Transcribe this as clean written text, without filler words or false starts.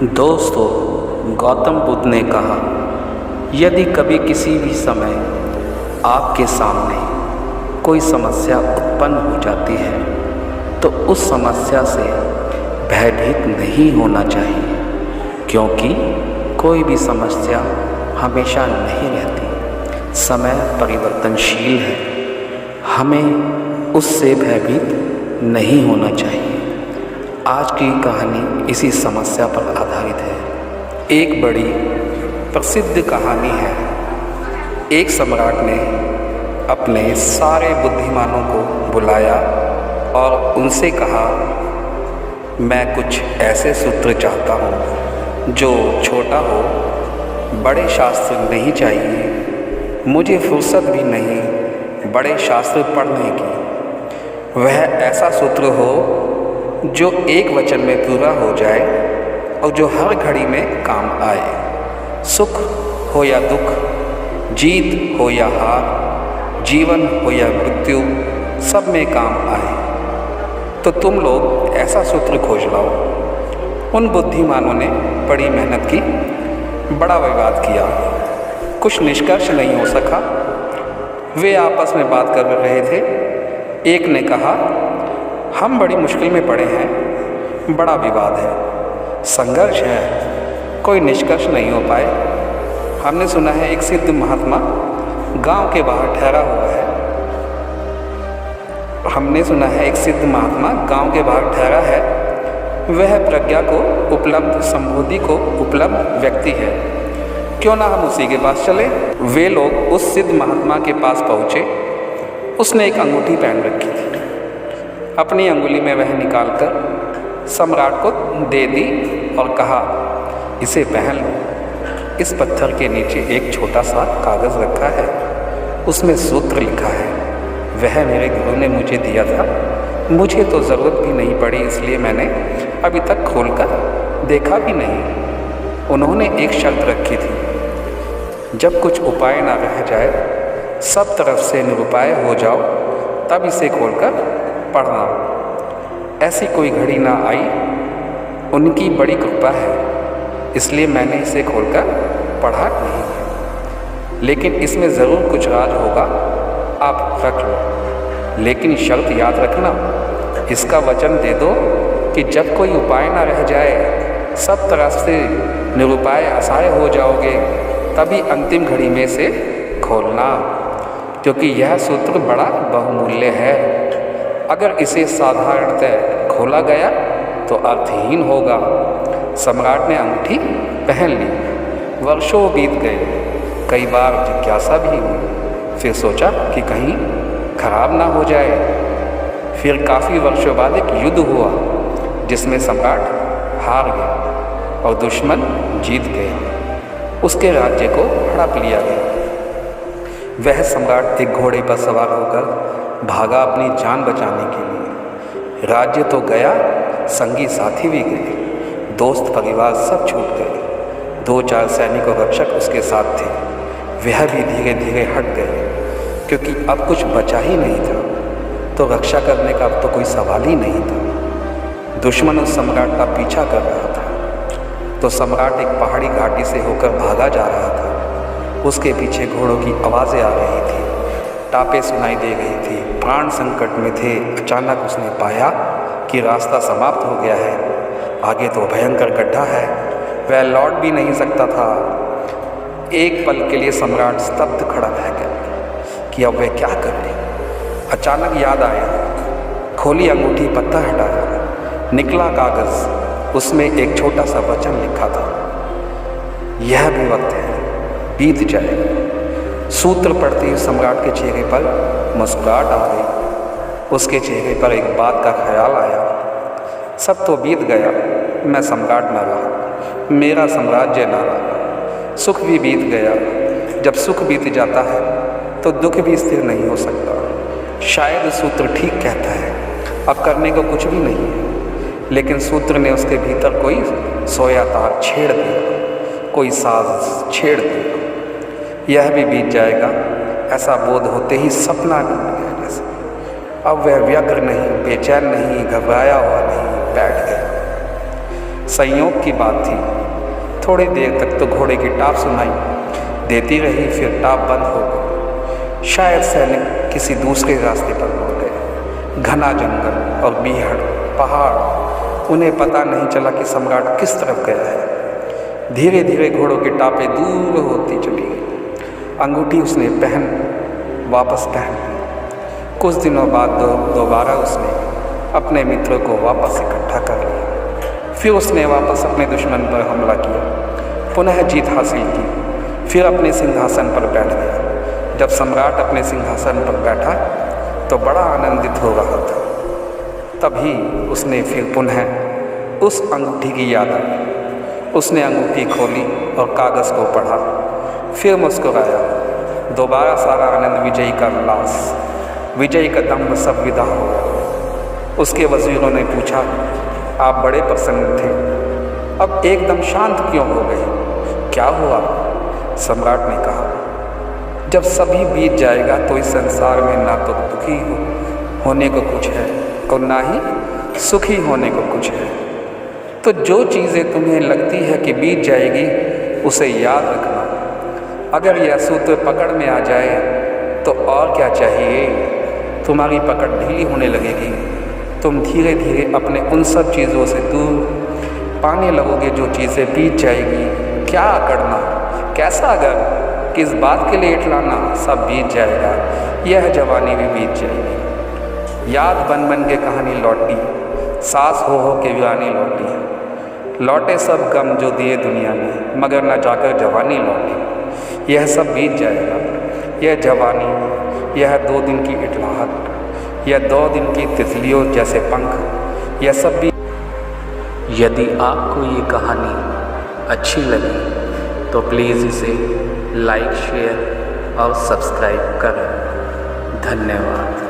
दोस्तों, गौतम बुद्ध ने कहा, यदि कभी किसी भी समय आपके सामने कोई समस्या उत्पन्न हो जाती है तो उस समस्या से भयभीत नहीं होना चाहिए, क्योंकि कोई भी समस्या हमेशा नहीं रहती। समय परिवर्तनशील है, हमें उससे भयभीत नहीं होना चाहिए। आज की कहानी इसी समस्या पर आधारित है। एक बड़ी प्रसिद्ध कहानी है। एक सम्राट ने अपने सारे बुद्धिमानों को बुलाया और उनसे कहा, मैं कुछ ऐसे सूत्र चाहता हूँ जो छोटा हो, बड़े शास्त्र नहीं चाहिए, मुझे फुर्सत भी नहीं बड़े शास्त्र पढ़ने की। वह ऐसा सूत्र हो जो एक वचन में पूरा हो जाए और जो हर घड़ी में काम आए। सुख हो या दुख, जीत हो या हार, जीवन हो या मृत्यु, सब में काम आए। तो तुम लोग ऐसा सूत्र खोज लाओ। उन बुद्धिमानों ने बड़ी मेहनत की, बड़ा विवाद किया, कुछ निष्कर्ष नहीं हो सका। वे आपस में बात कर रहे थे। एक ने कहा, हम बड़ी मुश्किल में पड़े हैं, बड़ा विवाद है, संघर्ष है, कोई निष्कर्ष नहीं हो पाए। हमने सुना है एक सिद्ध महात्मा गांव के बाहर ठहरा हुआ है। हमने सुना है एक सिद्ध महात्मा गांव के बाहर ठहरा है। वह प्रज्ञा को उपलब्ध, संबोधि को उपलब्ध व्यक्ति है। क्यों ना हम उसी के पास चले। वे लोग उस सिद्ध महात्मा के पास पहुँचे। उसने एक अंगूठी पहन रखी थी। अपनी अंगुली में वह निकालकर सम्राट को दे दी और कहा, इसे पहन लो। इस पत्थर के नीचे एक छोटा सा कागज़ रखा है, उसमें सूत्र लिखा है। वह मेरे गुरु ने मुझे दिया था, मुझे तो ज़रूरत भी नहीं पड़ी, इसलिए मैंने अभी तक खोलकर देखा भी नहीं। उन्होंने एक शर्त रखी थी, जब कुछ उपाय ना रह जाए, सब तरफ से निरुपाय हो जाओ, तब इसे खोलकर पढ़ना। ऐसी कोई घड़ी ना आई, उनकी बड़ी कृपा है, इसलिए मैंने इसे खोलकर पढ़ा नहीं। लेकिन इसमें ज़रूर कुछ राज होगा, आप रख लो। लेकिन शर्त याद रखना, इसका वचन दे दो कि जब कोई उपाय ना रह जाए, सब तरह से निरुपाय असहाय हो जाओगे, तभी अंतिम घड़ी में से खोलना, क्योंकि यह सूत्र बड़ा बहुमूल्य है। अगर इसे साधारणतः खोला गया तो अर्थहीन होगा। सम्राट ने अंगूठी पहन ली। वर्षों बीत गए, कई बार जिज्ञासा भी हुई। फिर सोचा कि कहीं खराब ना हो जाए। फिर काफ़ी वर्षों बाद एक युद्ध हुआ जिसमें सम्राट हार गया और दुश्मन जीत गया। उसके राज्य को हड़प लिया गया। वह सम्राट एक घोड़े पर सवार होकर भागा अपनी जान बचाने के लिए। राज्य तो गया, संगी साथी भी गए, दोस्त परिवार सब छूट गए। 2-4 सैनिक और रक्षक उसके साथ थे। वह भी धीरे धीरे हट गए, क्योंकि अब कुछ बचा ही नहीं था। तो रक्षा करने का अब तो कोई सवाल ही नहीं था। दुश्मन उस सम्राट का पीछा कर रहा था। तो सम्राट एक पहाड़ी घाटी से होकर भागा जा रहा था। उसके पीछे घोड़ों की आवाज़ें आ रही थी, टापें सुनाई दे रही थी, प्राण संकट में थे। अचानक उसने पाया कि रास्ता समाप्त हो गया है, आगे तो भयंकर गड्ढा है, वह लौट भी नहीं सकता था। एक पल के लिए सम्राट स्तब्ध खड़ा रह गया कि अब वह क्या करे। अचानक याद आया, खोली अंगूठी, पत्थर हटाया, निकला कागज़, उसमें एक छोटा सा वचन लिखा था, यह भी वक्त है, बीत जाएगा। सूत्र पढ़ते ही सम्राट के चेहरे पर मुस्कुराहट आ गई। उसके चेहरे पर एक बात का ख्याल आया, सब तो बीत गया, मैं सम्राट न रहा, मेरा साम्राज्य न रहा, सुख भी बीत गया। जब सुख बीत जाता है तो दुख भी स्थिर नहीं हो सकता। शायद सूत्र ठीक कहता है, अब करने को कुछ भी नहीं है। लेकिन सूत्र ने उसके भीतर कोई सोया तार छेड़ दिया, कोई साज छेड़ दिया। यह भी बीत जाएगा, ऐसा बोध होते ही सपना टूट गया जैसे। अब वह व्यग्र नहीं, बेचैन नहीं, घबराया हुआ नहीं, बैठ गया। संयोग की बात थी। थोड़ी देर तक तो घोड़े की टाप सुनाई देती रही, फिर टाप बंद हो गई। शायद सैनिक किसी दूसरे रास्ते पर मुड़ गए। घना जंगल और बीहड़ पहाड़, उन्हें पता नहीं चला कि सम्राट किस तरफ गया है। धीरे धीरे घोड़ों की टापें दूर होती चली गई। अंगूठी उसने वापस पहन ली। कुछ दिनों बाद दोबारा उसने अपने मित्रों को वापस इकट्ठा कर लिया। फिर उसने वापस अपने दुश्मन पर हमला किया, पुनः जीत हासिल की, फिर अपने सिंहासन पर बैठ गया। जब सम्राट अपने सिंहासन पर बैठा तो बड़ा आनंदित हो रहा था। तभी उसने फिर पुनः उस अंगूठी की याद आई। उसने अंगूठी खोली और कागज़ को पढ़ा, फिर मुस्कुराया। दोबारा सारा आनंद विजयी का उल्लास, विजयी का दम्भ सब विदा हो गया। उसके वज़ीरों ने पूछा, आप बड़े प्रसन्न थे, अब एकदम शांत क्यों हो गए, क्या हुआ? सम्राट ने कहा, जब सभी बीत जाएगा तो इस संसार में ना तो दुखी होने को कुछ है और ना ही सुखी होने को कुछ है। तो जो चीज़ें तुम्हें लगती है कि बीत जाएगी, उसे याद रखना। अगर यह सूत्र पकड़ में आ जाए तो और क्या चाहिए? तुम्हारी पकड़ ढीली होने लगेगी। तुम धीरे धीरे अपने उन सब चीज़ों से दूर पाने लगोगे जो चीज़ें बीत जाएगी। क्या अकड़ना, कैसा अगर, किस बात के लिए इटलाना, सब बीत जाएगा। यह जवानी भी बीत जाएगी। याद बन बन के कहानी लौटी, सास हो के वीरानी लौटी। लौटे सब गम जो दिए दुनिया में, मगर न जाकर जवानी लौटी। यह सब बीत जाएगा। यह जवानी, यह 2 दिन की इटलाहट, यह 2 दिन की तितलियों जैसे पंख, यह सब भी। यदि आपको ये कहानी अच्छी लगी तो प्लीज़ इसे लाइक, शेयर और सब्सक्राइब करें। धन्यवाद।